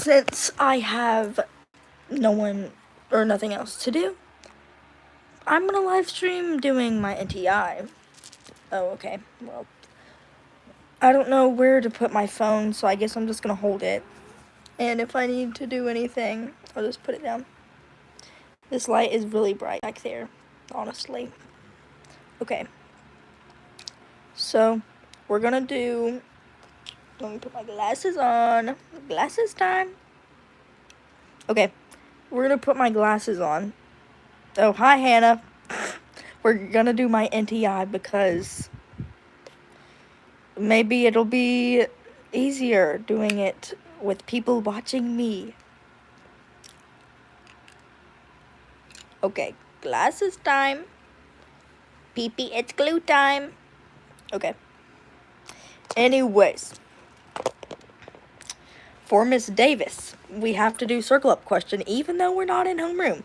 since I have no one or nothing else to do, I'm gonna live stream doing my NTI. Oh, okay. Well, I don't know where to put my phone, so I guess I'm just gonna hold it. And if I need to do anything, I'll just put it down. This light is really bright back there, honestly. Okay. So, we're gonna do... Let me put my glasses on. Glasses time. Okay. We're gonna put my glasses on. Oh, hi, Hannah. We're gonna do my NTI because maybe it'll be easier doing it with people watching me. Okay, glasses time. Pee-pee, it's glue time. Okay. Anyways, for Miss Davis, we have to do circle up question even though we're not in homeroom.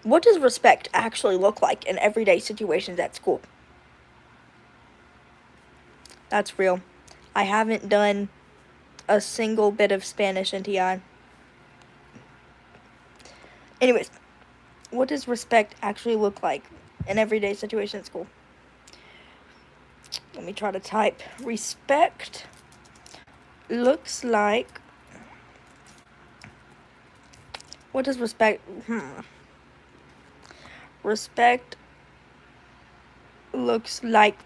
What does respect actually look like in everyday situations at school? That's real. I haven't done a single bit of Spanish NTI. Anyways, what does respect actually look like in everyday situation at school? Let me try to type. Respect looks like... What does respect... Respect looks like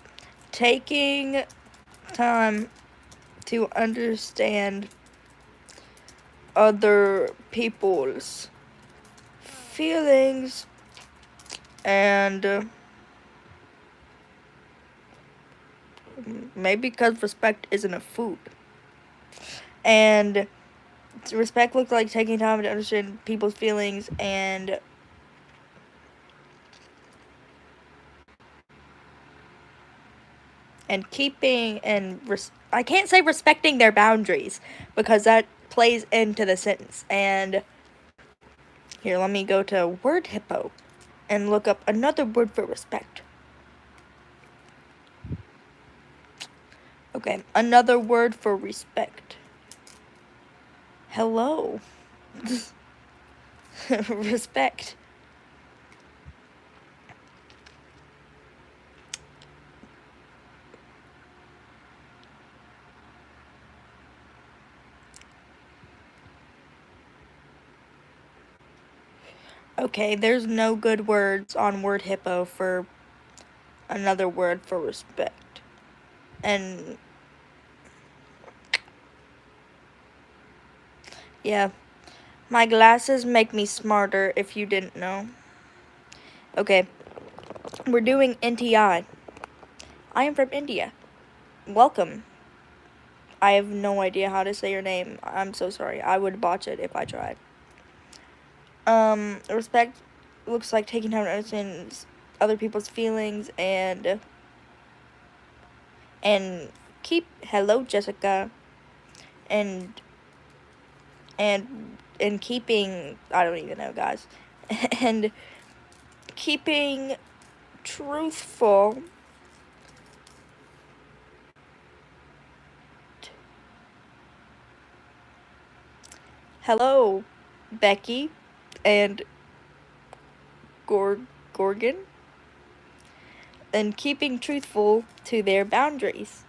taking time to understand other people's feelings and maybe because respect isn't a food. And respect looks like taking time to understand people's feelings and keeping and I can't say respecting their boundaries because that plays into the sentence. And here, let me go to Word Hippo and look up another word for respect. Okay, another word for respect. Hello. Respect. Okay, there's no good words on Word Hippo for another word for respect. And yeah, my glasses make me smarter if you didn't know. Okay, we're doing NTI. I am from India. Welcome. I have no idea how to say your name. I'm so sorry. I would botch it if I tried. Respect looks like taking time to understand other people's feelings and keep... Hello, Jessica. And keeping... I don't even know, guys. And keeping truthful hello, Becky and Gorgon, and keeping truthful to their boundaries.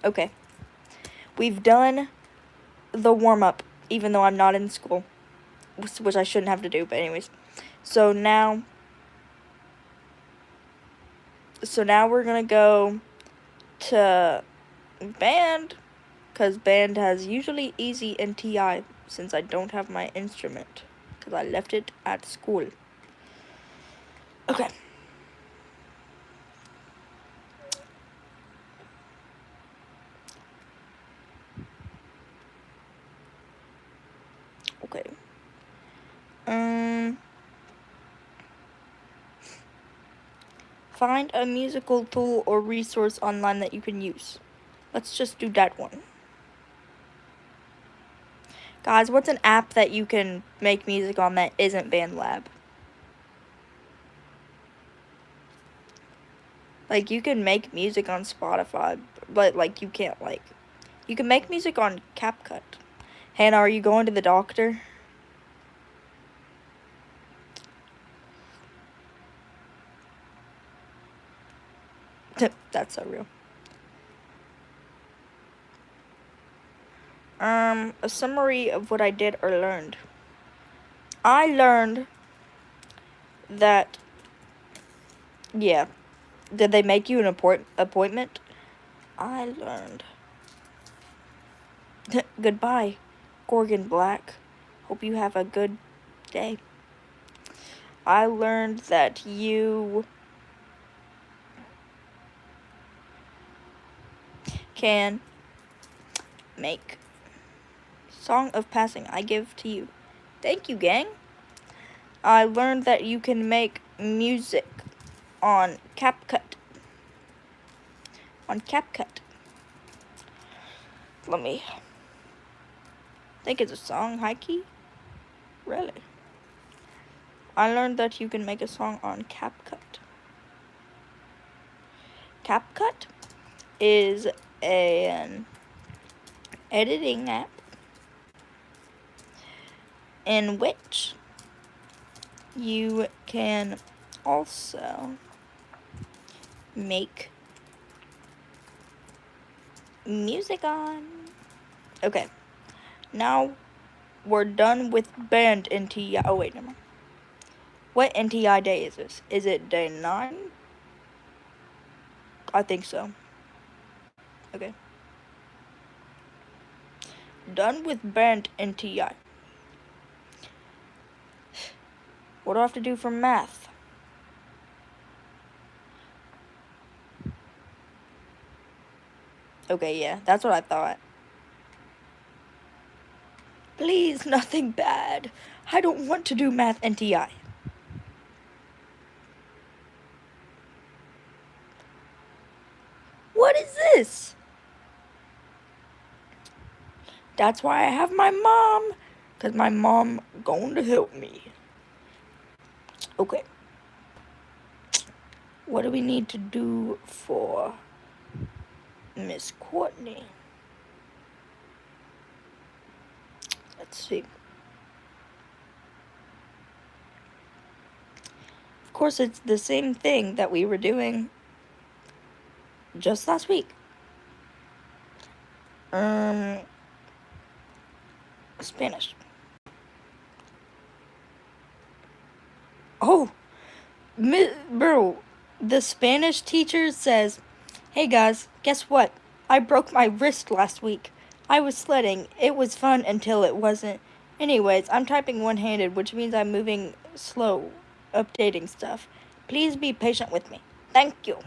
Okay, we've done the warm-up, even though I'm not in school, which I shouldn't have to do, but anyways. So now we're gonna go to band, because band has usually easy NTI since I don't have my instrument, because I left it at school. Okay. Okay. Find a musical tool or resource online that you can use. Let's just do that one. Guys, what's an app that you can make music on that isn't BandLab? Like, you can make music on Spotify, but, like, you can't, like... You can make music on CapCut. Hannah, are you going to the doctor? That's so real. A summary of what I did or learned. I learned that, yeah. Did they make you an appointment? I learned. Goodbye, Gorgon Black. Hope you have a good day. I learned that you can make Song of Passing I give to you. Thank you, gang. I learned that you can make music on CapCut. Let me think it's a song, high key? Really? I learned that you can make a song on CapCut. CapCut is an editing app in which you can also make music on. Okay, now we're done with band NTI. Oh wait, never mind. What NTI day is this? Is it day 9? I think so. Okay. Done with band NTI. What do I have to do for math? Okay, yeah, that's what I thought. Please, nothing bad. I don't want to do math NTI. What is this? That's why I have my mom. Because my mom going to help me. Okay. What do we need to do for Miss Courtney? Let's see. Of course, it's the same thing that we were doing just last week. Spanish. Oh, bro, the Spanish teacher says, "Hey guys, guess what? I broke my wrist last week. I was sledding. It was fun until it wasn't. Anyways, I'm typing one-handed, which means I'm moving slow, updating stuff. Please be patient with me. Thank you."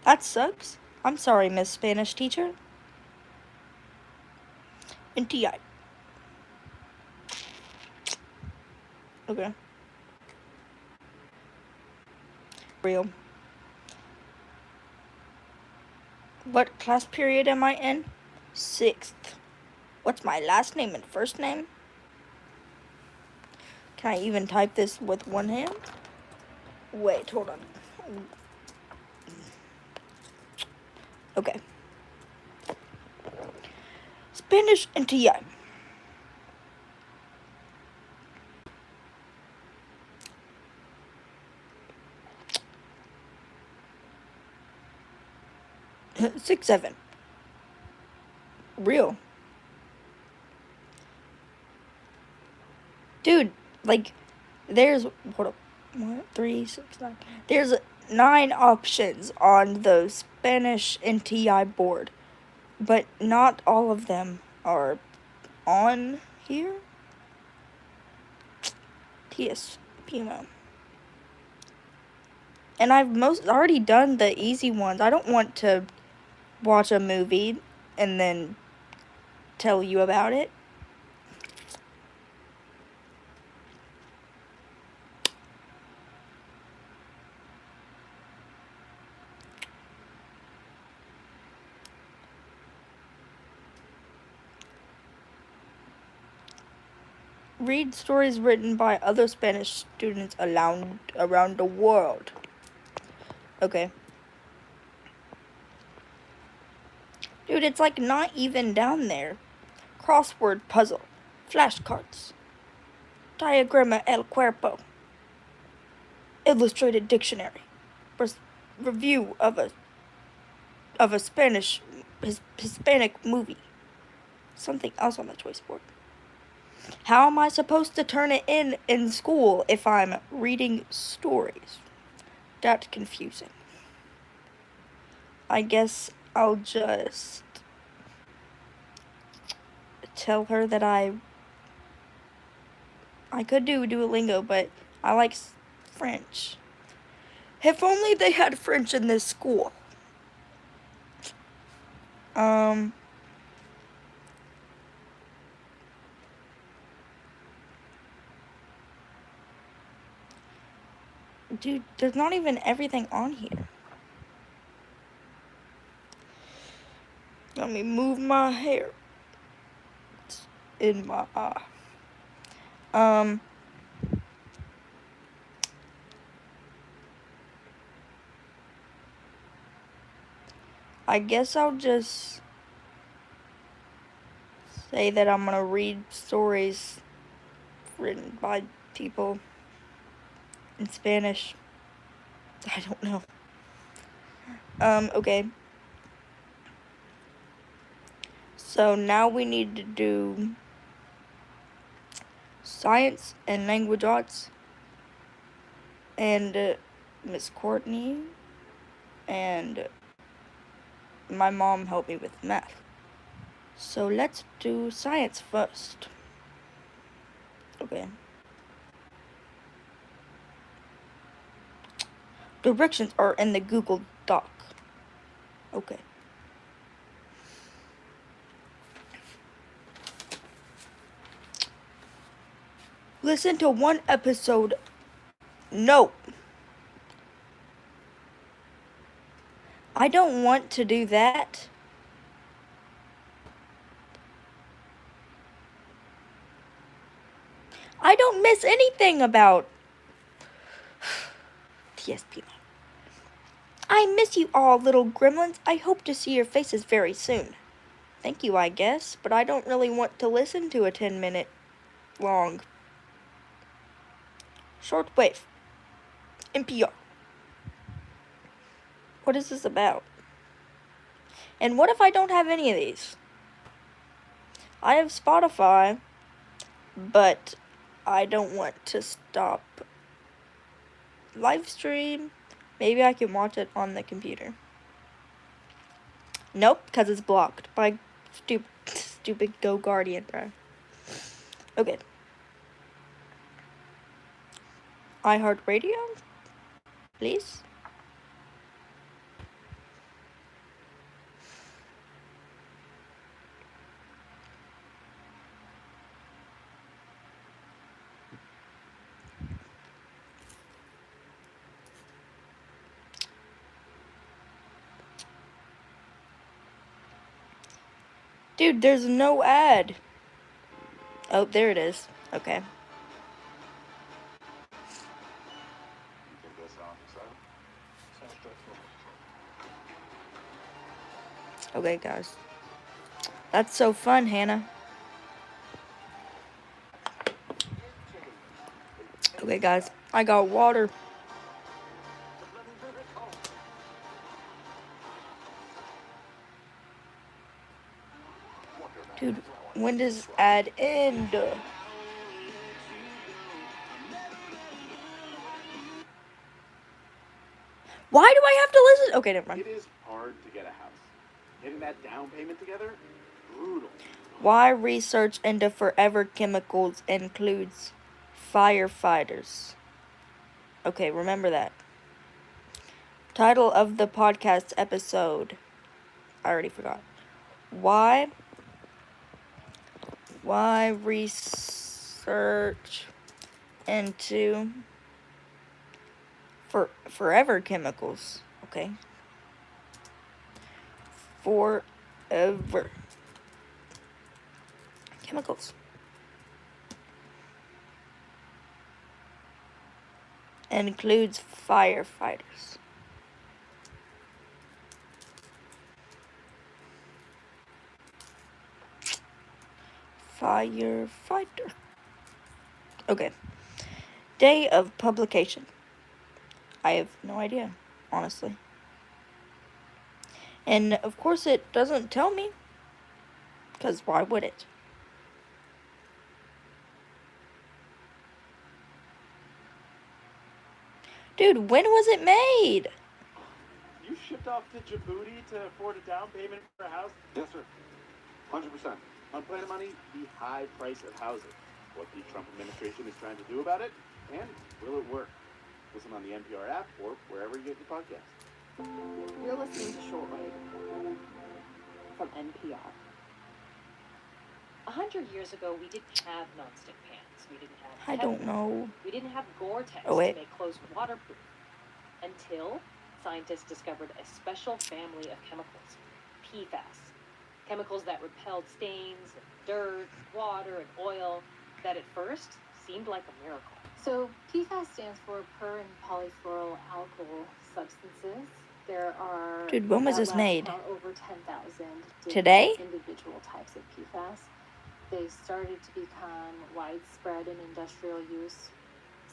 That sucks. I'm sorry, Miss Spanish teacher. NTI. Okay. Real. What class period am I in? 6th. What's my last name and first name? Can I even type this with one hand? Wait, hold on. Okay. Spanish NTI. Six, 7. Real. Dude, like, there's, hold up, 1, 3, 6, 9. There's 9 options on the Spanish NTI board, but not all of them are on here. TS PMO. And I've already done the easy ones. I don't want to watch a movie and then tell you about it. Read stories written by other Spanish students around the world. Okay. Dude, it's like not even down there. crossword puzzle, flashcards, diagrama el cuerpo, illustrated dictionary, review of a Hispanic movie, something else on the choice board. How am I supposed to turn it in school if I'm reading stories? That's confusing. I guess I'll just tell her that I could do Duolingo, but I like French. If only they had French in this school. Dude, there's not even everything on here. Let me move my hair. It's in my eye. I guess I'll just say that I'm gonna read stories written by people in Spanish. I don't know. Okay. So now we need to do science and language arts. And Miss Courtney and my mom helped me with math. So let's do science first. Okay. Directions are in the Google Doc. Okay. Listen to one episode. No. I don't want to do that. I don't miss anything about TSP. I miss you all, little gremlins. I hope to see your faces very soon. Thank you, I guess, but I don't really want to listen to a 10-minute long shortwave. NPR. What is this about? And what if I don't have any of these? I have Spotify, but I don't want to stop live stream. Maybe I can watch it on the computer. Nope, because it's blocked by stupid Go Guardian, bro. Okay. iHeartRadio, please. Dude, there's no ad. Oh, there it is. Okay. Okay, guys. That's so fun, Hannah. Okay, guys. I got water. Dude, when does ad end? Why do I have to listen? Okay, never mind. It is hard to get a house. Getting that down payment together, brutal. Why research into forever chemicals includes firefighters? Okay, remember that. Title of the podcast episode. I already forgot. Why research into forever chemicals? Okay. Forever chemicals. Includes firefighters. firefighter. Okay. Day of publication. I have no idea, honestly. And of course it doesn't tell me, because why would it? Dude, when was it made? You shipped off to Djibouti to afford a down payment for a house? Yes, sir. 100%. On Planet Money, the high price of housing. What the Trump administration is trying to do about it, and will it work? Listen on the NPR app or wherever you get your podcasts. You're listening to Shortwave from NPR. 100 years ago, we didn't have nonstick pans. We didn't have I don't know. We didn't have Gore-Tex Oh, wait. to make clothes waterproof. Until scientists discovered a special family of chemicals, PFAS. Chemicals that repelled stains, and dirt, water, and oil that at first seemed like a miracle. So PFAS stands for per and polyfluoroalkyl substances. There are Dude, when was at this last made? count over 10,000 Today? individual types of PFAS. They started to become widespread in industrial use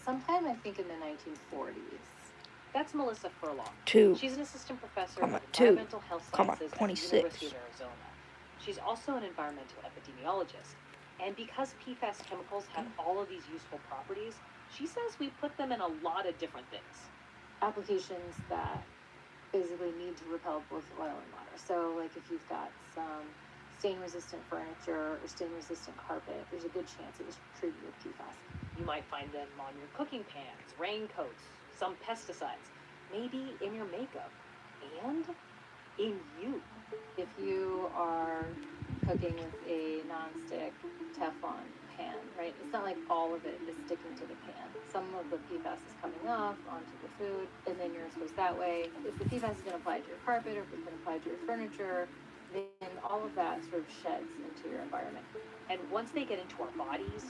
sometime, I think, in the 1940s. That's Melissa Furlong. 2, She's an assistant professor comma, of 2, environmental health comma, sciences at the 26. University of Arizona. She's also an environmental epidemiologist. And because PFAS chemicals have all of these useful properties, she says we put them in a lot of different things. Applications that basically need to repel both oil and water. So, like if you've got some stain-resistant furniture or stain-resistant carpet, there's a good chance it was treated with PFAS. You might find them on your cooking pans, raincoats, some pesticides, maybe in your makeup, and in you. If you are cooking with a non-stick Teflon pan, right, it's not like all of it is sticking to the pan. Some of the PFAS is coming off onto the food, and then you're exposed that way. If the PFAS is going to apply to your carpet or if it's going to apply to your furniture, then all of that sort of sheds into your environment. And once they get into our bodies,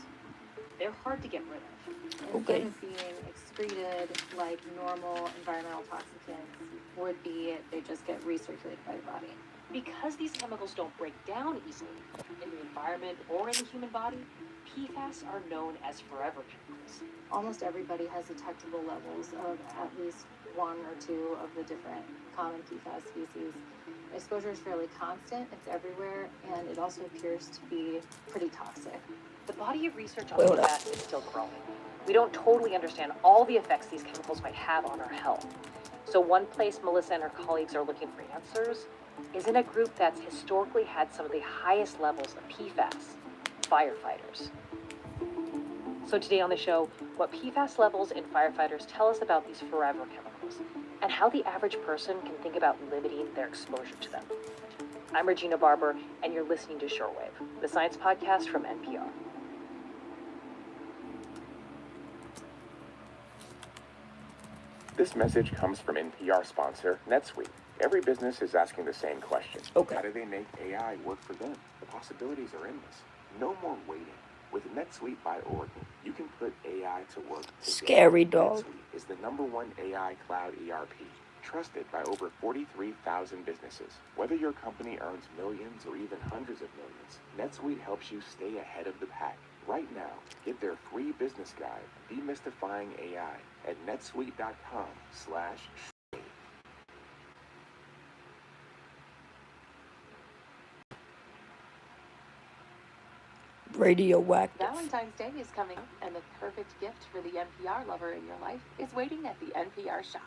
they're hard to get rid of. Instead of being excreted like normal environmental toxicants would be, they just get recirculated by the body. Because these chemicals don't break down easily in the environment or in the human body, PFAS are known as forever chemicals. Almost everybody has detectable levels of at least one or two of the different common PFAS species. Exposure is fairly constant, it's everywhere, and it also appears to be pretty toxic. The body of research on PFAS is still growing. We don't totally understand all the effects these chemicals might have on our health. So one place Melissa and her colleagues are looking for answers is in a group that's historically had some of the highest levels of PFAS, firefighters. So today on the show, what PFAS levels in firefighters tell us about these forever chemicals, and how the average person can think about limiting their exposure to them. I'm Regina Barber, and you're listening to Shortwave, the science podcast from NPR. This message comes from NPR sponsor NetSuite. Every business is asking the same question. Okay. How do they make AI work for them? The possibilities are endless. No more waiting. With NetSuite by Oracle, you can put AI to work today. Scary dog. NetSuite is the #1 AI cloud ERP, trusted by over 43,000 businesses. Whether your company earns millions or even hundreds of millions, NetSuite helps you stay ahead of the pack. Right now, get their free business guide, Demystifying AI, at netsuite.com/. Radioactive. Valentine's Day is coming, and the perfect gift for the NPR lover in your life is waiting at the NPR shop.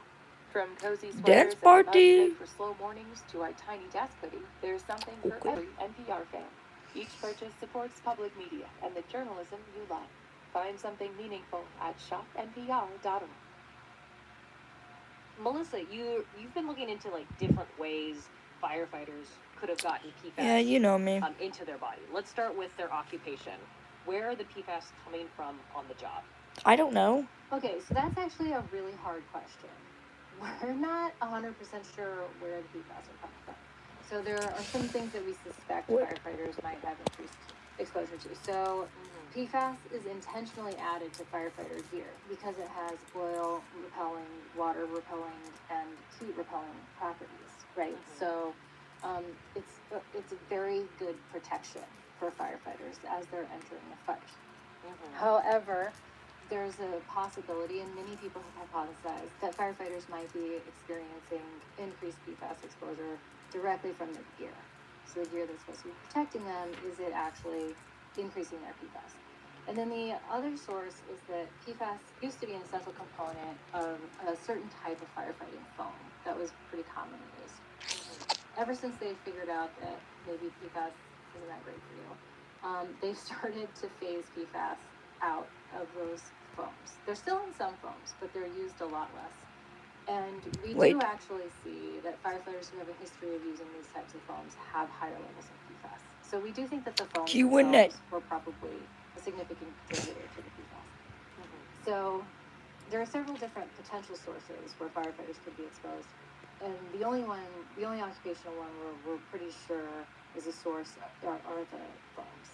From cozy Dance sweaters and mugs party. made for slow mornings to our tiny desk hoodie, there's something for Okay. every NPR fan. Each purchase supports public media and the journalism you love. Find something meaningful at shopnpr.org. Melissa, you've been looking into like different ways firefighters could have gotten PFAS Yeah, you know me. into their body. Let's start with their occupation. Where are the PFAS coming from on the job? I don't know. Okay, so that's actually a really hard question. We're not 100% sure where the PFAS are coming from. So there are some things that we suspect What? firefighters might have increased exposure to. So PFAS is intentionally added to firefighter gear because it has oil repelling, water repelling, and heat repelling properties, right? So it's a very good protection for firefighters as they're entering the fight. However, there's a possibility, and many people have hypothesized, that firefighters might be experiencing increased PFAS exposure directly from their gear. So the gear that's supposed to be protecting them, is it actually increasing their PFAS? And then the other source is that PFAS used to be an essential component of a certain type of firefighting foam that was pretty commonly used. Ever since they figured out that maybe PFAS isn't that great for you, they've started to phase PFAS out of those foams. They're still in some foams, but they're used a lot less. And we do actually see that firefighters who have a history of using these types of foams have higher levels of PFAS. So we do think that the foams themselves were probably a significant contributor to the PFAS. So there are several different potential sources where firefighters could be exposed. And the only occupational one we're pretty sure is a source are the foams.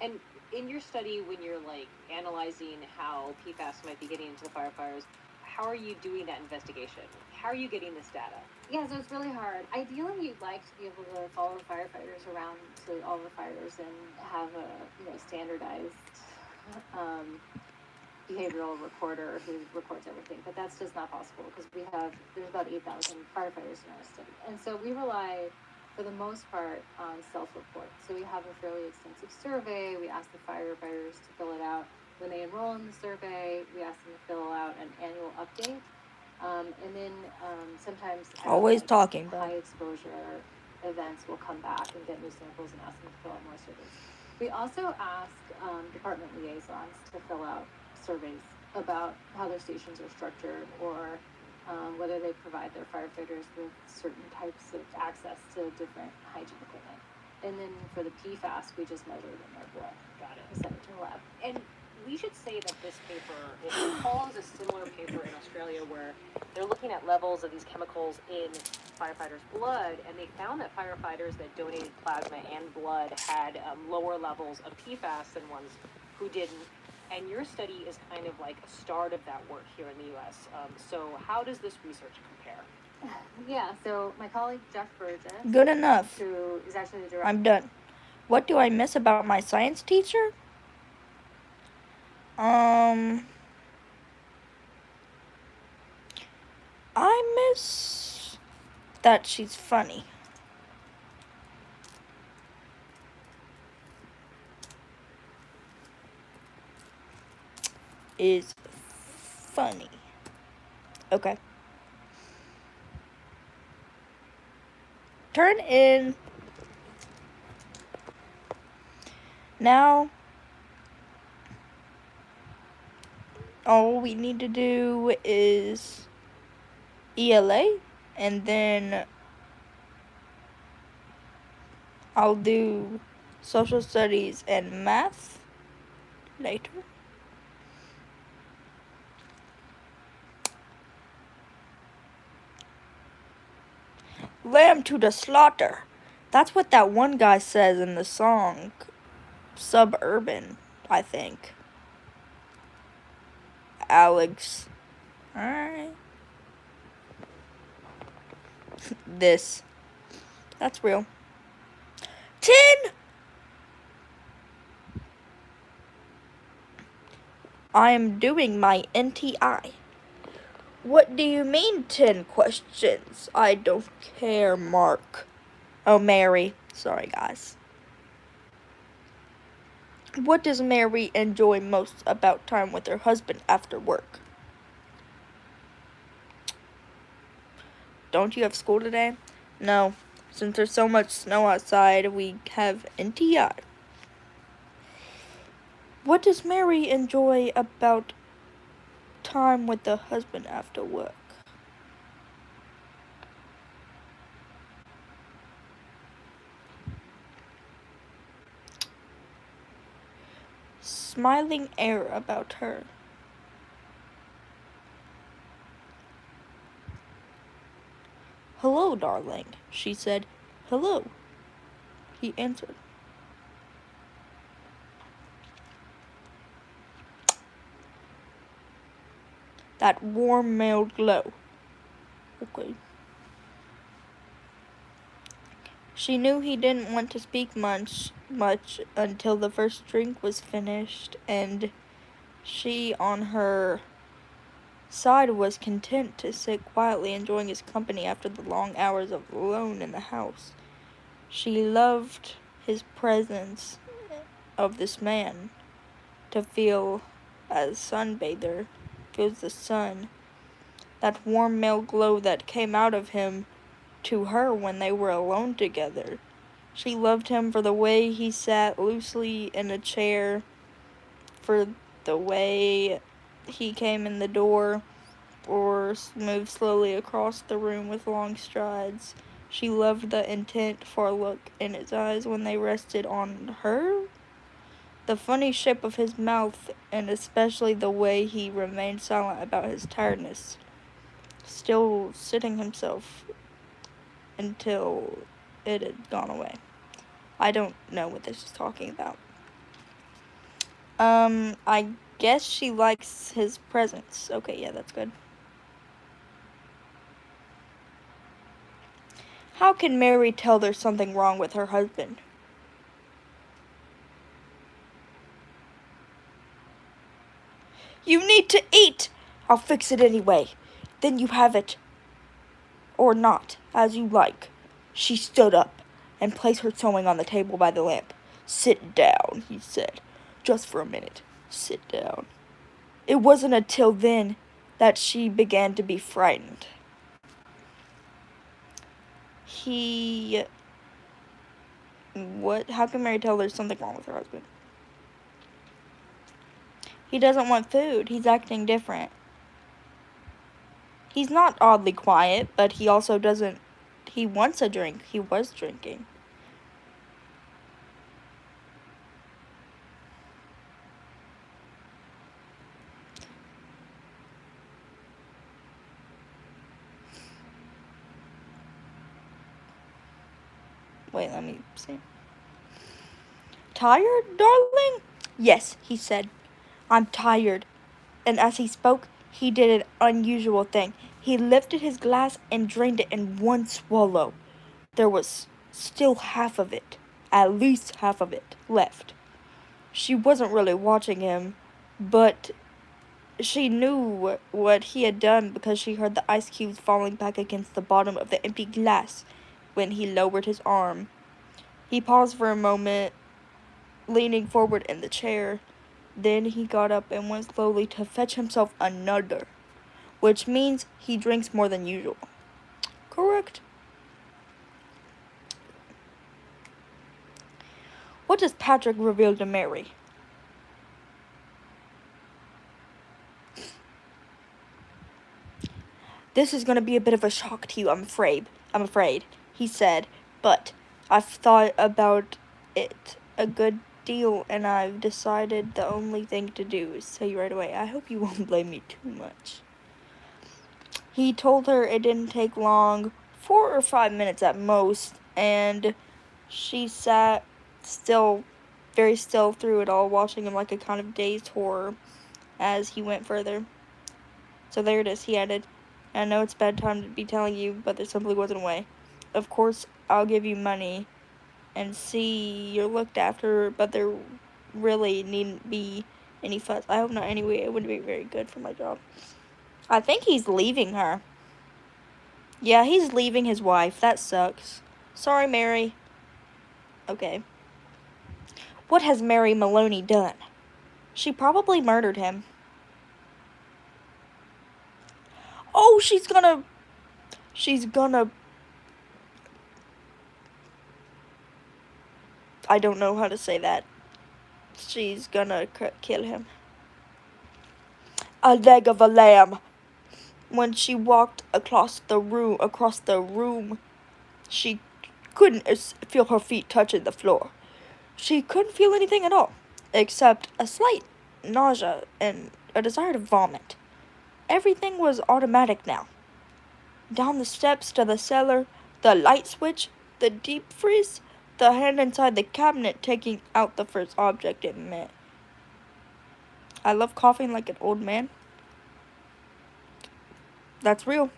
And in your study, when you're like analyzing how PFAS might be getting into the firefighters, how are you doing that investigation? How are you getting this data? Yeah, so it's really hard. Ideally, you'd like to be able to follow the firefighters around to all the fires and have a standardized behavioral recorder who records everything, but that's just not possible because there's about 8,000 firefighters in our study, and so we rely for the most part on self-report. So we have a fairly extensive survey. We ask the firefighters to fill it out. When they enroll in the survey, we ask them to fill out an annual update. And then sometimes high exposure events will come back and get new samples and ask them to fill out more surveys. We also ask department liaisons to fill out surveys about how their stations are structured or whether they provide their firefighters with certain types of access to different hygiene equipment. And then for the PFAS, we just measure it in their blood. Got it. We send it to the lab. And we should say that this paper, it follows a similar paper in Australia where they're looking at levels of these chemicals in firefighters' blood, and they found that firefighters that donated plasma and blood had lower levels of PFAS than ones who didn't. And your study is kind of like a start of that work here in the U.S. So how does this research compare? Yeah, so my colleague Jeff Burgess. Good enough. Who is actually the director. I'm done. What do I miss about my science teacher? I miss that she's funny. Is funny. Okay. Turn in. Now, all we need to do is ELA, and then I'll do social studies and math later. Lamb to the slaughter. That's what that one guy says in the song Suburban, I think. Alex. Alright. This. That's real. 10! I am doing my NTI. What do you mean 10 questions? I don't care, Mark. Oh, Mary. Sorry, guys. What does Mary enjoy most about time with her husband after work? Don't you have school today? No. Since there's so much snow outside, we have NTI. What does Mary enjoy about time with the husband after work? Smiling air about her. Hello, darling, she said. Hello, he answered. That warm male glow. Okay. She knew he didn't want to speak much until the first drink was finished, and she, on her side, was content to sit quietly enjoying his company after the long hours of alone in the house. She loved his presence of this man, to feel as sunbather feels the sun, that warm male glow that came out of him to her when they were alone together. She loved him for the way he sat loosely in a chair, for the way he came in the door or moved slowly across the room with long strides. She loved the intent far look in his eyes when they rested on her, the funny shape of his mouth, and especially the way he remained silent about his tiredness, still sitting himself until it had gone away. I don't know what this is talking about. I guess she likes his presence. Okay, yeah, that's good. How can Mary tell there's something wrong with her husband? You need to eat! I'll fix it anyway. Then you have it. Or not, as you like. She stood up and placed her sewing on the table by the lamp. Sit down, he said. Just for a minute. Sit down. It wasn't until then that she began to be frightened. How can Mary tell there's something wrong with her husband? He doesn't want food. He's acting different. He's not oddly quiet, but he also doesn't. He wants a drink. He was drinking. Wait, let me see. Tired, darling? Yes, he said. I'm tired. And as he spoke, he did an unusual thing. He lifted his glass and drained it in one swallow. There was still half of it, at least half of it, left. She wasn't really watching him, but she knew what he had done because she heard the ice cubes falling back against the bottom of the empty glass when he lowered his arm. He paused for a moment, leaning forward in the chair. Then he got up and went slowly to fetch himself another, which means he drinks more than usual. Correct. What does Patrick reveal to Mary? This is going to be a bit of a shock to you, I'm afraid, he said, but I've thought about it a good deal, and I've decided the only thing to do is tell you right away. I hope you won't blame me too much. He told her it didn't take long, 4 or 5 minutes at most, and she sat still, very still through it all, watching him like a kind of dazed horror as he went further. So there it is, he added. I know it's bad time to be telling you, but there simply wasn't a way. Of course, I'll give you money and see you're looked after, but there really needn't be any fuss. I hope not anyway. It wouldn't be very good for my job. I think he's leaving her. Yeah, he's leaving his wife. That sucks. Sorry, Mary. Okay. What has Mary Maloney done? She probably murdered him. Oh, she's gonna... I don't know how to say that. She's gonna kill him. A leg of a lamb. When she walked across the room, she couldn't feel her feet touching the floor. She couldn't feel anything at all, except a slight nausea and a desire to vomit. Everything was automatic now. Down the steps to the cellar, the light switch, the deep freeze, the hand inside the cabinet taking out the first object it met. I love coughing like an old man. That's real.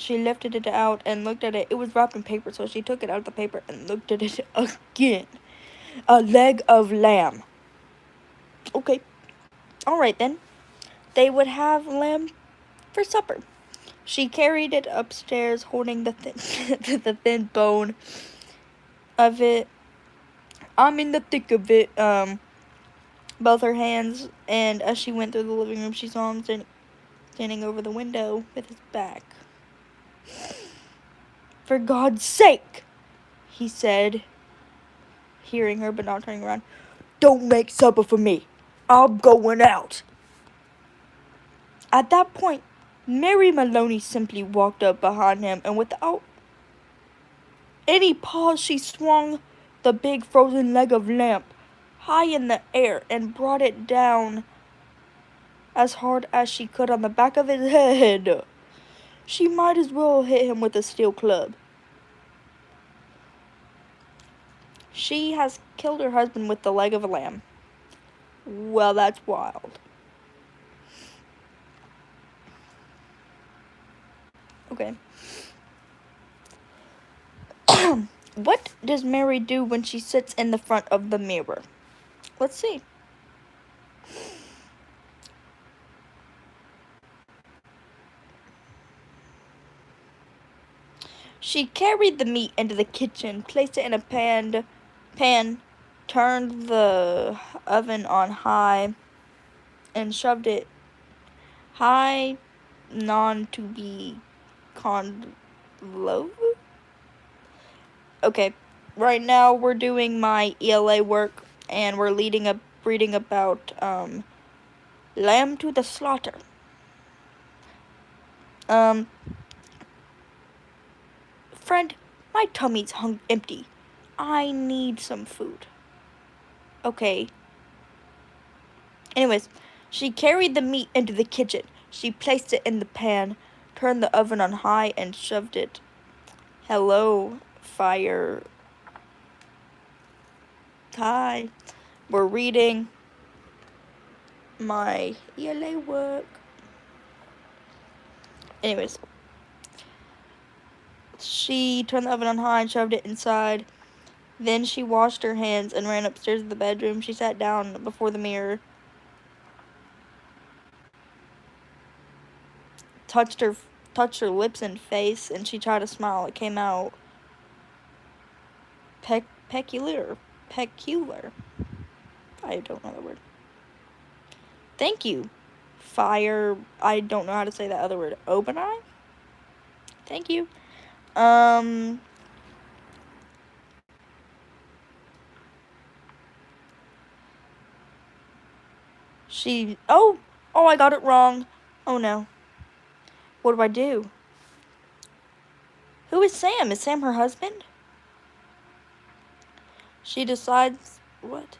She lifted it out and looked at it. It was wrapped in paper, so she took it out of the paper and looked at it again. A leg of lamb. Okay. Alright then. They would have lamb for supper. She carried it upstairs, holding the the thin bone of it. I'm in the thick of it, both her hands, and as she went through the living room, she saw him standing over the window with his back. For God's sake, he said, hearing her but not turning around. Don't make supper for me. I'm going out. At that point, Mary Maloney simply walked up behind him, and without any pause, she swung the big frozen leg of lamb high in the air and brought it down as hard as she could on the back of his head. She might as well hit him with a steel club. She has killed her husband with the leg of a lamb. Well, that's wild. Okay. What does Mary do when she sits in the front of the mirror? Let's see. She carried the meat into the kitchen, placed it in a pan, turned the oven on high, and shoved it high, non to be low. Okay, right now we're doing my ELA work, and we're reading about lamb to the slaughter. Friend, my tummy's empty. I need some food. Okay. Anyways, she carried the meat into the kitchen. She placed it in the pan, turned the oven on high, and shoved it. Hello, fire. Hi. We're reading my ELA work. Anyways. She turned the oven on high and shoved it inside. Then she washed her hands and ran upstairs to the bedroom. She sat down before the mirror, touched her lips and face, and she tried to smile. It came out peculiar. I don't know the word. Thank you. Fire. I don't know how to say that other word. Obanai? Thank you. Oh, I got it wrong. Oh no. What do I do? Who is Sam? Is Sam her husband? She decides, what?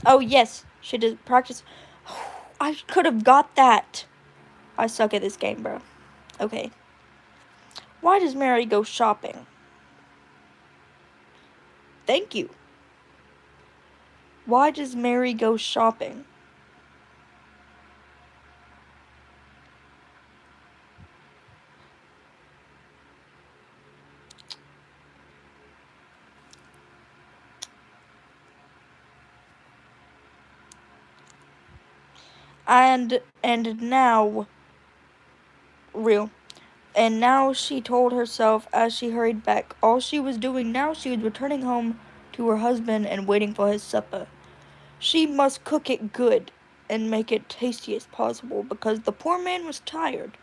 Oh yes, she did practice. I could have got that. I suck at this game, bro. Okay. Why does Mary go shopping? Thank you. Why does Mary go shopping? And now, And now she told herself as she hurried back, all she was doing now, she was returning home to her husband and waiting for his supper. She must cook it good and make it tasty as possible because the poor man was tired.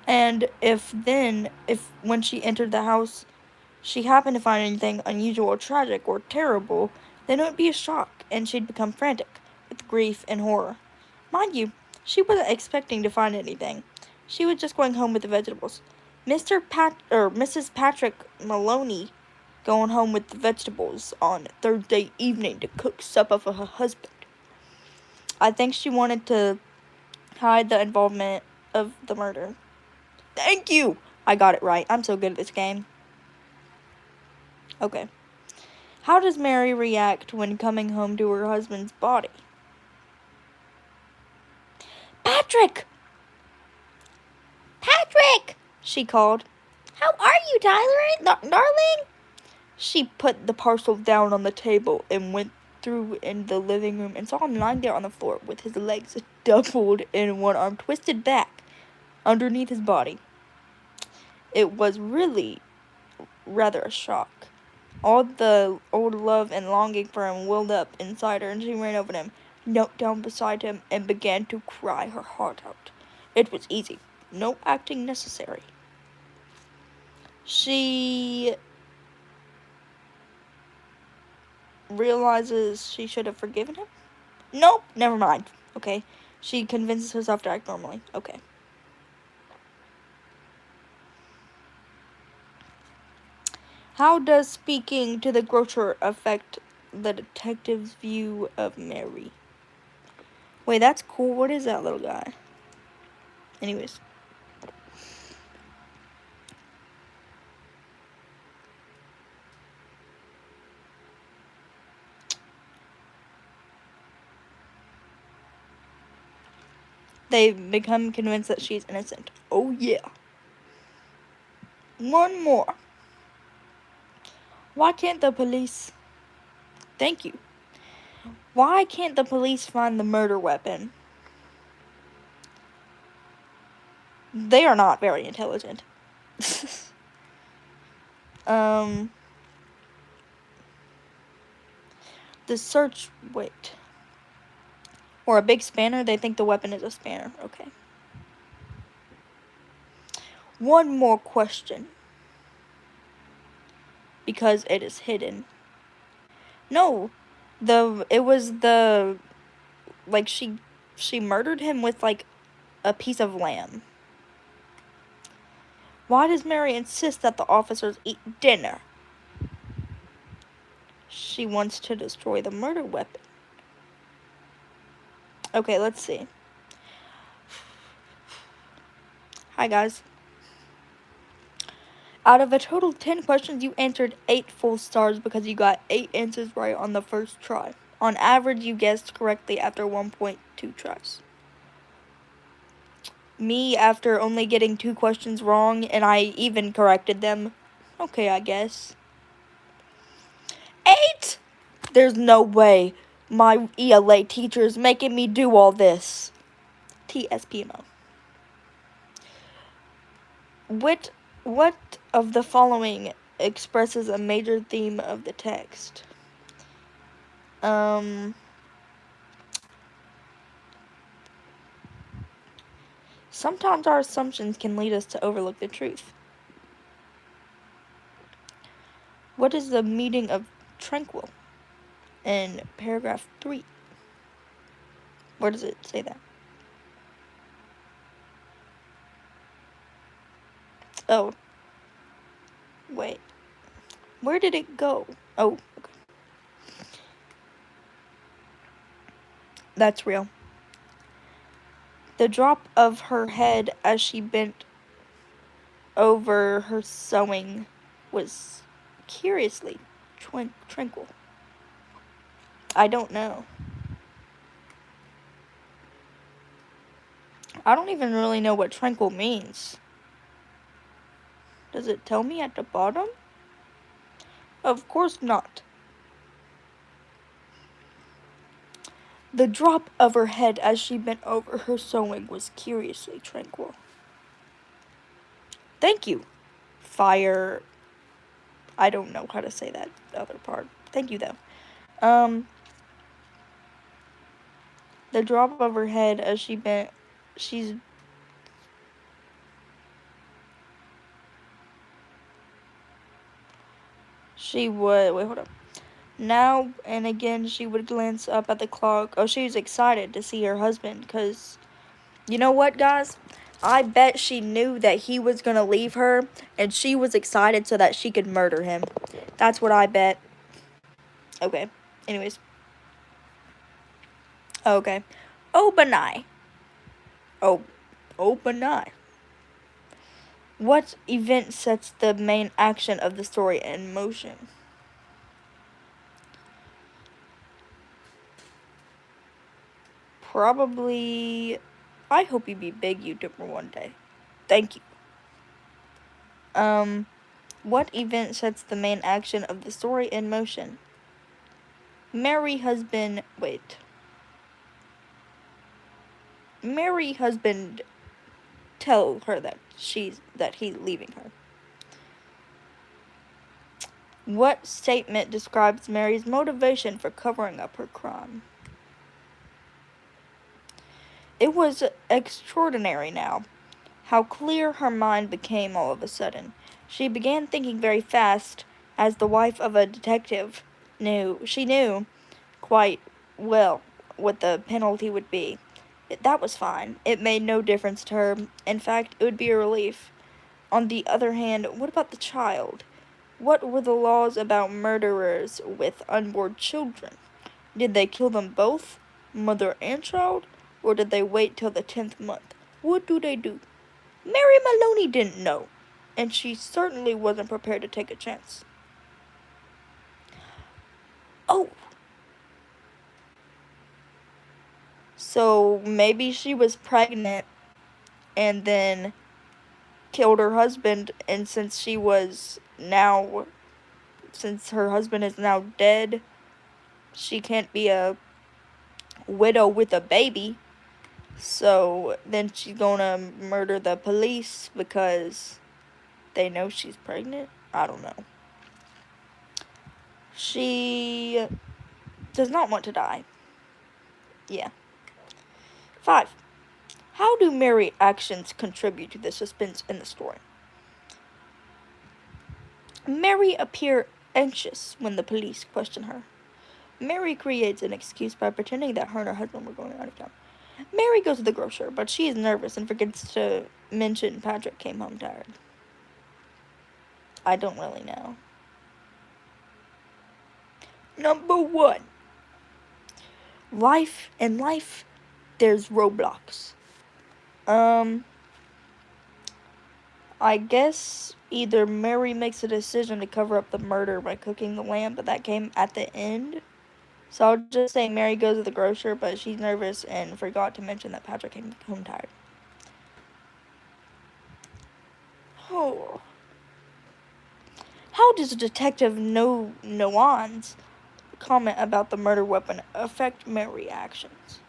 And if when she entered the house, she happened to find anything unusual or tragic or terrible, then it would be a shock and she'd become frantic with grief and horror. Mind you, she wasn't expecting to find anything. She was just going home with the vegetables. Mrs. Patrick Maloney going home with the vegetables on Thursday evening to cook supper for her husband. I think she wanted to hide the involvement of the murder. Thank you! I got it right. I'm so good at this game. Okay. How does Mary react when coming home to her husband's body? Patrick! she called. "How are you, Tyler, darling?" She put the parcel down on the table and went through in the living room and saw him lying there on the floor with his legs doubled and one arm twisted back underneath his body. It was really rather a shock. All the old love and longing for him welled up inside her, and she ran over to him, knelt down beside him, and began to cry her heart out. It was easy. No acting necessary. She realizes she should have forgiven him. Nope, never mind. Okay. She convinces herself to act normally. Okay. How does speaking to the grocer affect the detective's view of Mary? Wait, that's cool. What is that little guy? Anyways. They become convinced that she's innocent. Oh yeah. One more. Why can't the police... Thank you. Why can't the police find the murder weapon? They are not very intelligent. The search... Wait. Or a big spanner? They think the weapon is a spanner. Okay. One more question. Because it is hidden. No. It was the... Like, she murdered him with, like, a piece of lamb. Why does Mary insist that the officers eat dinner? She wants to destroy the murder weapon. Okay, let's see. Hi, guys. Out of a total of 10 questions, you answered 8 full stars because you got 8 answers right on the first try. On average, you guessed correctly after 1.2 tries. Me, after only getting 2 questions wrong, and I even corrected them. Okay, I guess. 8? There's no way my ELA teacher is making me do all this. TSPMO. What of the following expresses a major theme of the text? Sometimes our assumptions can lead us to overlook the truth. What is the meaning of tranquil in paragraph 3? Where does it say that? Oh. Wait. Where did it go? Oh, okay. That's real. The drop of her head as she bent over her sewing was curiously tranquil. I don't know. I don't even really know what tranquil means. Does it tell me at the bottom? Of course not. The drop of her head as she bent over her sewing was curiously tranquil. Thank you. Fire. I don't know how to say that other part. Thank you, though. The drop of her head as she bent... She would... Wait, hold up. Now and again, she would glance up at the clock. Oh, she was excited to see her husband, because... You know what, guys? I bet she knew that he was gonna leave her, and she was excited so that she could murder him. That's what I bet. Okay. Anyways. Okay. Obanai. Obanai. What event sets the main action of the story in motion? Probably... I hope you be big YouTuber one day. Thank you. What event sets the main action of the story in motion? Marry husband tell her that he's leaving her. What statement describes Mary's motivation for covering up her crime? It was extraordinary now, how clear her mind became all of a sudden. She began thinking very fast, as the wife of a detective she knew quite well what the penalty would be. That was fine. It made no difference to her. In fact, it would be a relief. On the other hand, what about the child? What were the laws about murderers with unborn children? Did they kill them both, mother and child, or did they wait till the 10th month? What do they do? Mary Maloney didn't know, and she certainly wasn't prepared to take a chance. Oh! So maybe she was pregnant and then killed her husband, and since her husband is now dead, she can't be a widow with a baby. So then she's gonna murder the police because they know she's pregnant? I don't know. She does not want to die. Yeah. 5. How do Mary's actions contribute to the suspense in the story? Mary appears anxious when the police question her. Mary creates an excuse by pretending that her and her husband were going out of town. Mary goes to the grocer, but she is nervous and forgets to mention Patrick came home tired. I don't really know. Number 1. Life, there's roblox. I guess either Mary makes a decision to cover up the murder by cooking the lamb, but that came at the end. So I'll just say Mary goes to the grocer, but she's nervous and forgot to mention that Patrick came home tired. Oh. How does Detective Noan's comment about the murder weapon affect Mary's actions?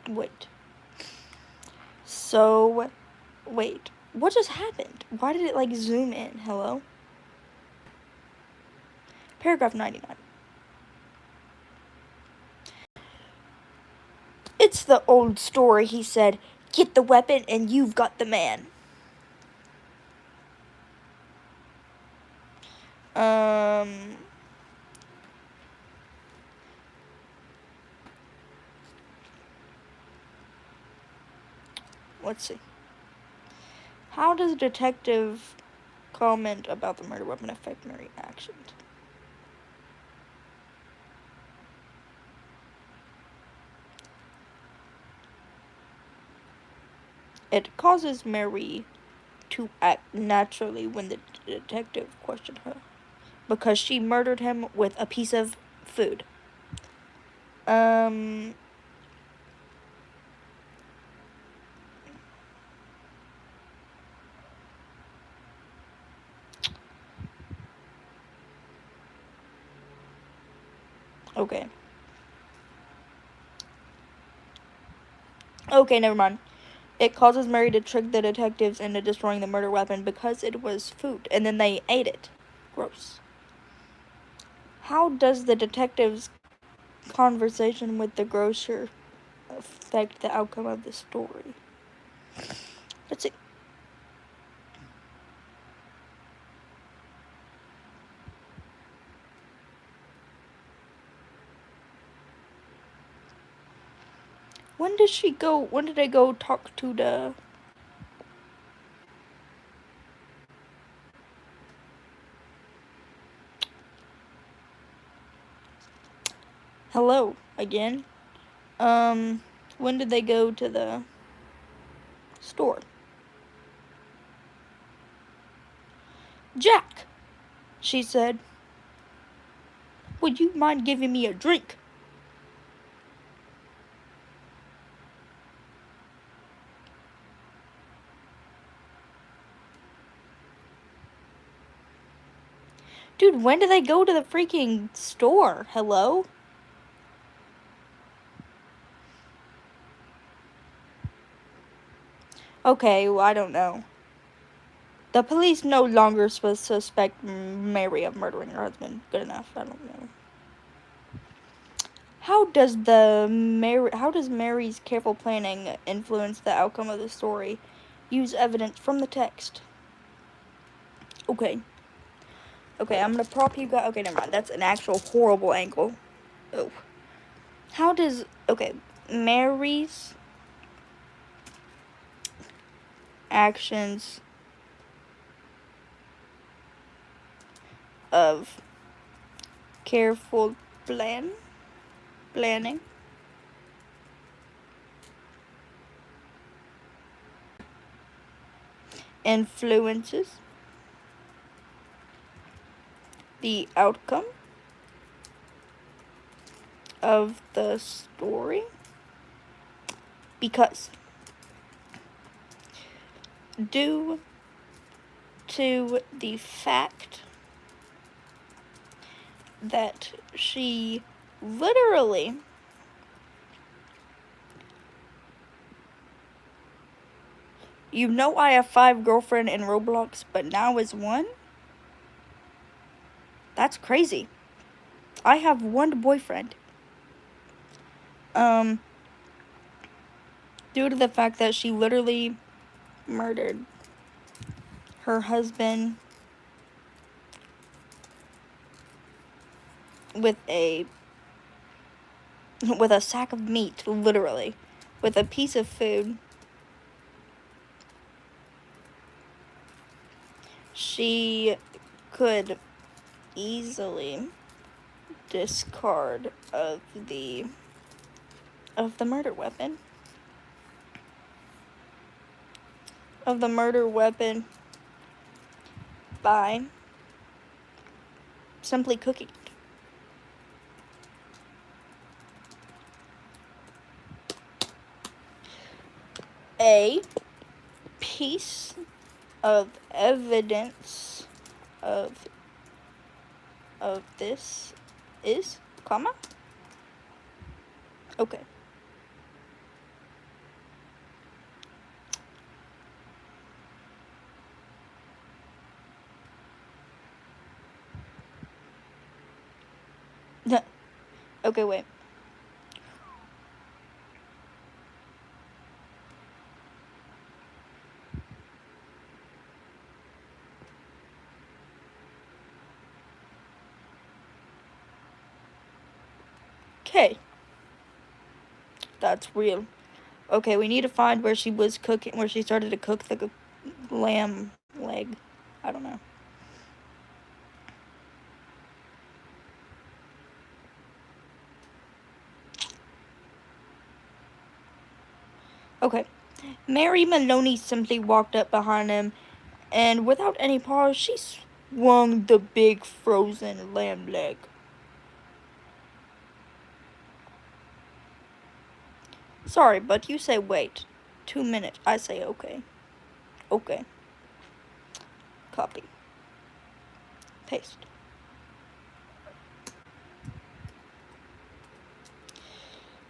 Wait. What just happened? Why did it zoom in? Hello? Paragraph 99. It's the old story, he said. Get the weapon and you've got the man. Let's see. How does a detective comment about the murder weapon affect Mary's actions? It causes Mary to act naturally when the detective questioned her, because she murdered him with a piece of food. Okay, never mind. It causes Mary to trick the detectives into destroying the murder weapon because it was food, and then they ate it. Gross. How does the detective's conversation with the grocer affect the outcome of the story? Let's see. When did they go talk to the... Hello, again. When did they go to the store? Jack, she said. Would you mind giving me a drink? Dude, when do they go to the freaking store? Hello? Okay, well, I don't know. The police no longer suspect Mary of murdering her husband. Good enough. I don't know. How does Mary's careful planning influence the outcome of the story? Use evidence from the text. Okay. Okay, I'm gonna prop you guys. Okay, never mind. That's an actual horrible angle. Oh. How does... Okay, Mary's actions of careful planning influences the outcome of the story, because due to the fact that she literally I have 5 girlfriends in Roblox, but now is 1? That's crazy. I have 1 boyfriend. Due to the fact that she literally murdered her husband with a sack of meat, literally, with a piece of food. She could easily discard of the murder weapon. Of the murder weapon by simply cooking it. A piece of evidence of this is, comma, okay. Okay, wait. Okay. That's real. Okay, we need to find where she was cooking, where she started to cook the lamb leg. I don't know. Okay. Mary Maloney simply walked up behind him, and without any pause, she swung the big frozen lamb leg. Sorry, but you say wait. 2 minutes. I say okay. Okay. Copy. Paste.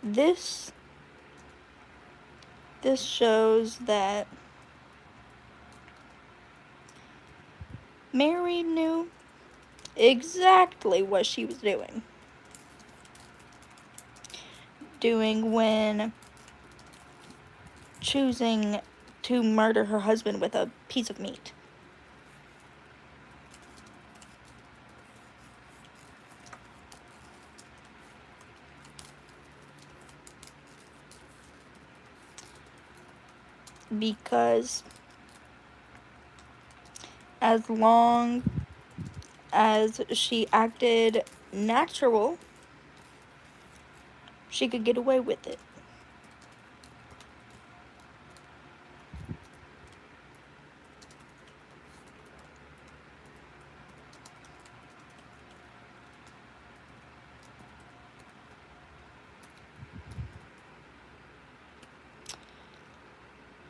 This shows that Mary knew exactly what she was doing when choosing to murder her husband with a piece of meat. Because as long as she acted natural, she could get away with it.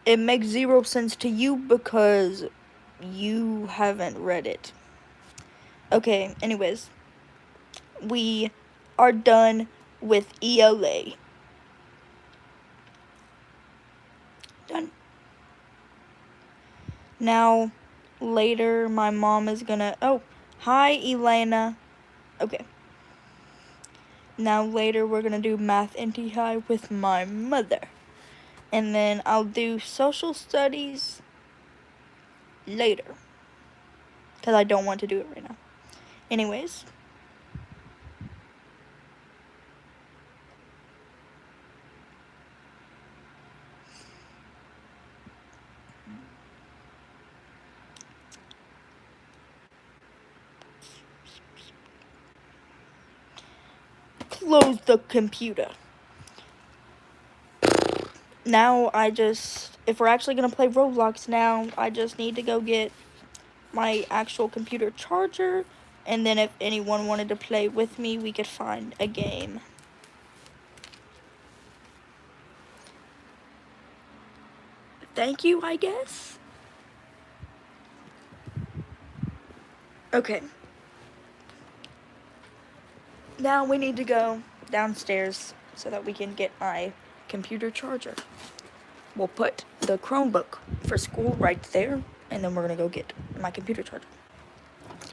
It makes 0 sense to you because you haven't read it. Okay, anyways. We are done with ELA. Done. Now, later, my mom is gonna... Oh, hi, Elena. Okay. Now, later, we're gonna do math NT with my mother. And then I'll do social studies later. Because I don't want to do it right now. Anyways. Close the computer. Now if we're actually gonna play Roblox now, I just need to go get my actual computer charger, and then if anyone wanted to play with me, we could find a game. Thank you, I guess. Okay. Now we need to go downstairs so that we can get my computer charger. We'll put the Chromebook for school right there, and then we're gonna go get my computer charger.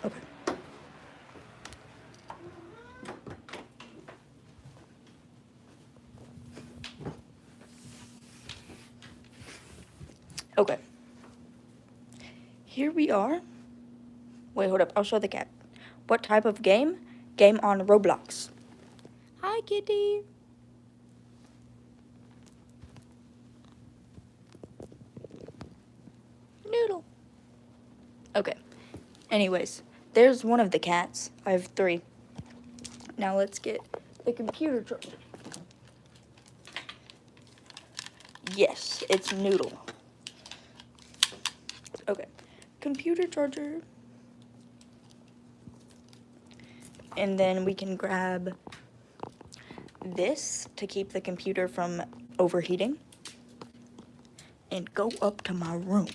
Okay. Okay. Here we are. Wait, hold up. I'll show the cat. What type of game? Game on Roblox. Hi, kitty. Noodle. Okay. Anyways, there's one of the cats. I have 3. Now let's get the computer charger. Yes, it's Noodle. Okay. Computer charger. And then we can grab this to keep the computer from overheating. And go up to my room.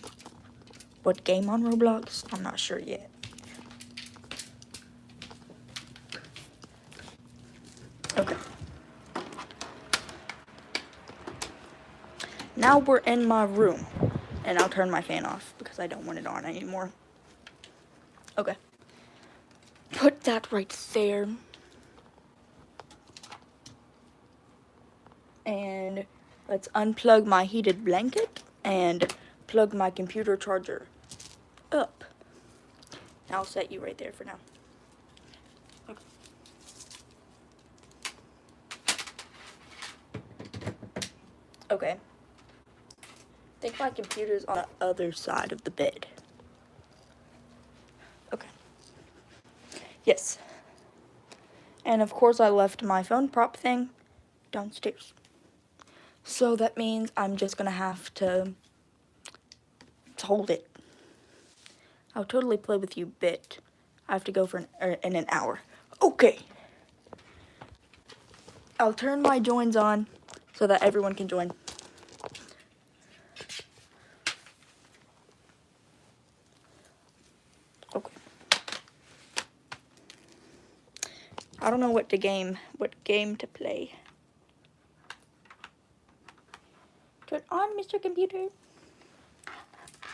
What game on Roblox? I'm not sure yet. Okay. Now we're in my room. And I'll turn my fan off because I don't want it on anymore. Okay. Put that right there. And let's unplug my heated blanket and plug my computer charger up. I'll set you right there for now. Okay. Okay. I think my computer's on the other side of the bed. Okay. Yes. And of course I left my phone prop thing downstairs. So that means I'm just gonna have to hold it. I'll totally play with you, but I have to go for in an hour. Okay. I'll turn my joins on so that everyone can join. Okay. I don't know what game to play. Turn on, Mr. Computer.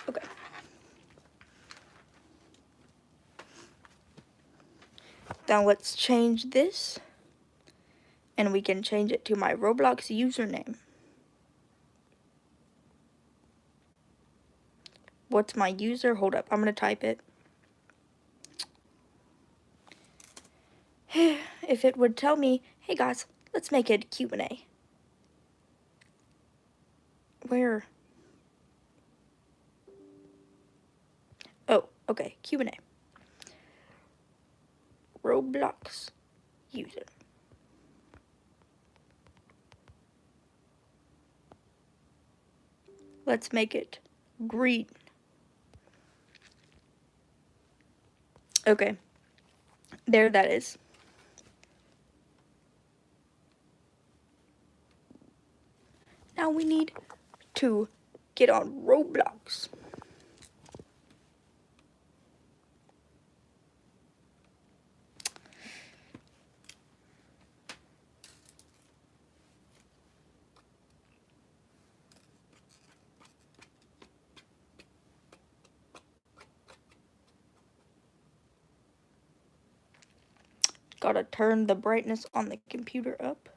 Okay. Now let's change this. And we can change it to my Roblox username. What's my user? Hold up, I'm gonna type it. If it would tell me, hey guys, let's make it Q&A. Where? Oh, okay, Q&A. Roblox user. Let's make it green. Okay. There that is. Now we need to get on Roblox. gotta turn the brightness on the computer up.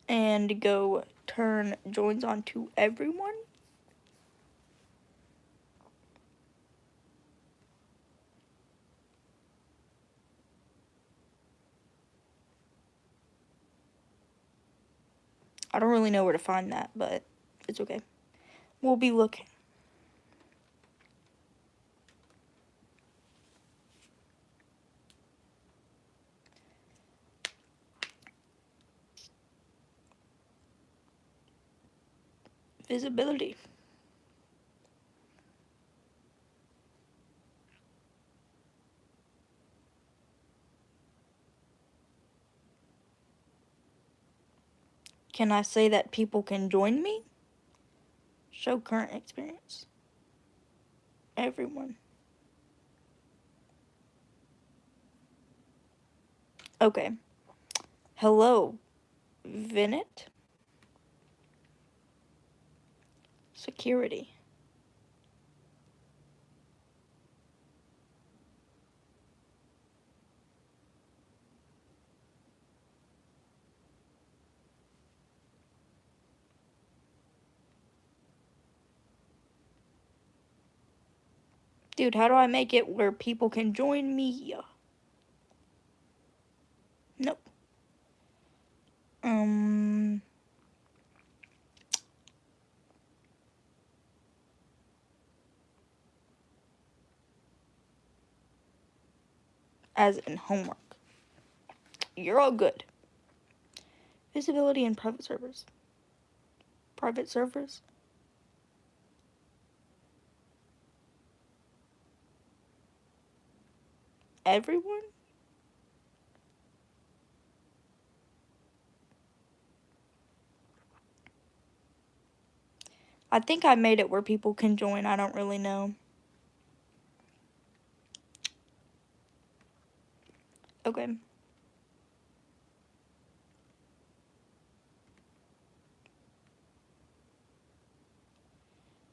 And go turn joins on to everyone. I don't really know where to find that, but it's okay. We'll be looking. Visibility. Can I say that people can join me? Show current experience. Everyone. Okay. Hello, Vinet. Security. Dude, how do I make it where people can join me? Nope. As in homework. You're all good. Visibility in private servers. Private servers. Everyone? I think I made it where people can join. I don't really know. Okay.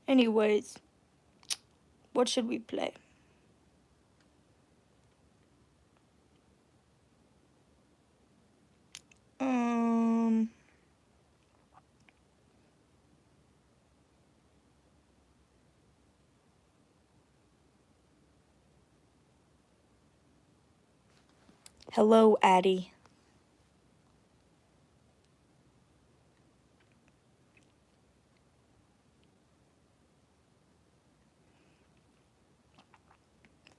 Anyways, what should we play? Hello, Addie.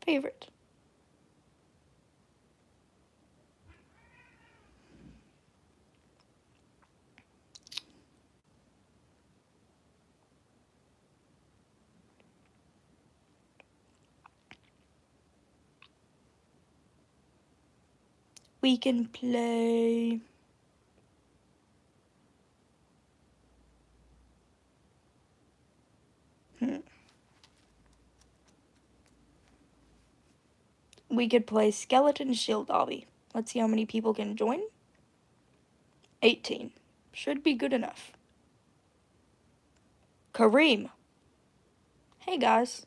Favorite. We can play... We could play Skeleton Shield Obby. Let's see how many people can join. 18. Should be good enough. Kareem. Hey, guys.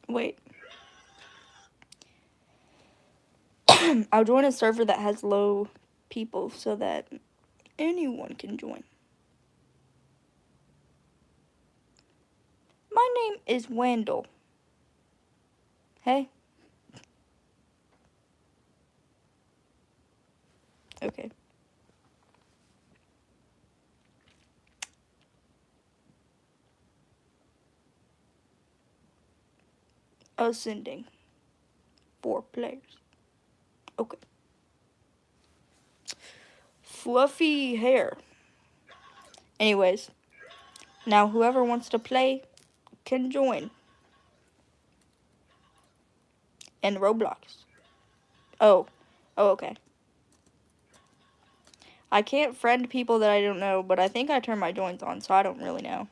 Wait. I'll join a server that has low people so that anyone can join. My name is Wendell. Hey. Okay. Ascending. 4 players. Okay. Fluffy hair. Anyways. Now whoever wants to play can join. In Roblox. Oh. Oh, okay. I can't friend people that I don't know, but I think I turned my joins on, so I don't really know.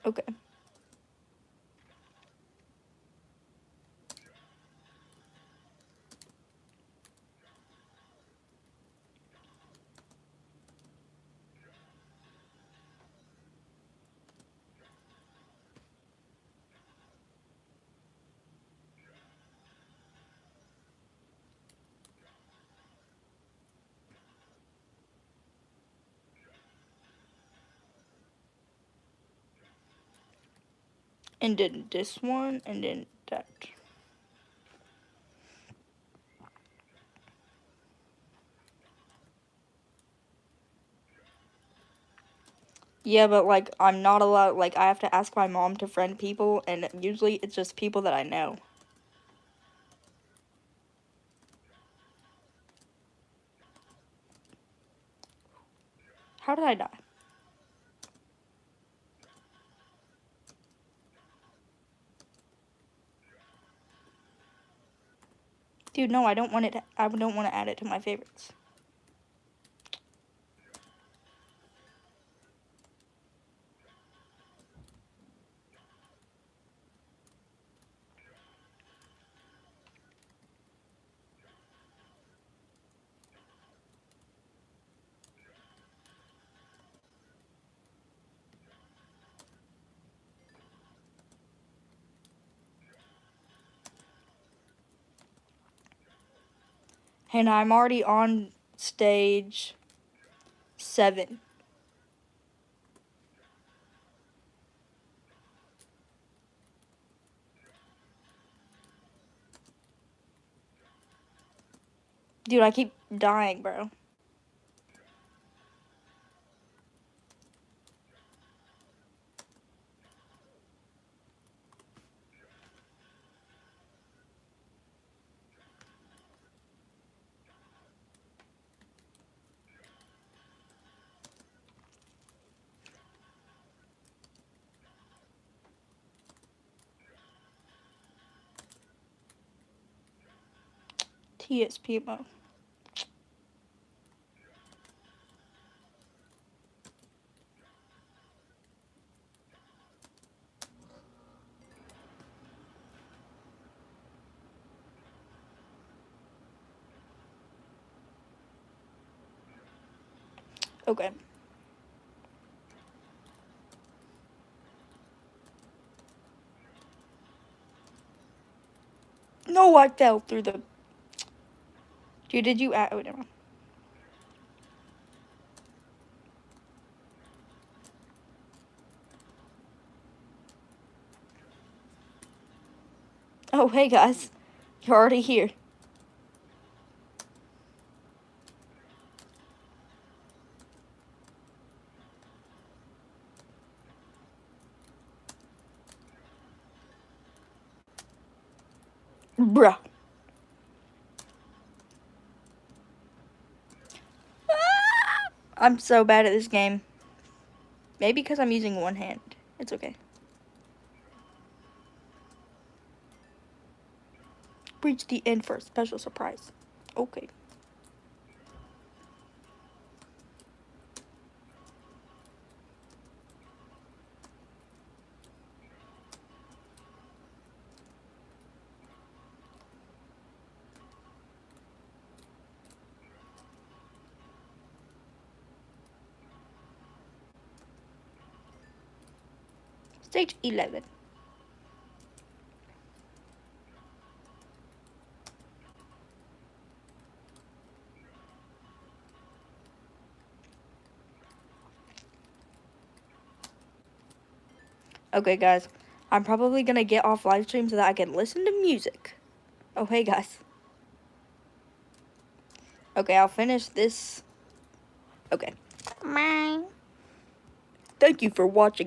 Okay. And then this one, and then that. Yeah, but like I'm not allowed, like I have to ask my mom to friend people, and usually it's just people that I know. How did I die? Dude, no, I don't want it. I don't want to add it to my favorites. And I'm already on stage 7. Dude, I keep dying, bro. TSPMO. Okay. No, I fell through the... Dude, did you add... Oh, never mind. Oh, hey, guys. You're already here. Bruh. I'm so bad at this game. Maybe because I'm using one hand. It's okay. Reach the end for a special surprise. Okay. Stage 11. Okay, guys. I'm probably gonna get off live stream so that I can listen to music. Oh, hey, guys. Okay, I'll finish this. Okay. Thank you for watching.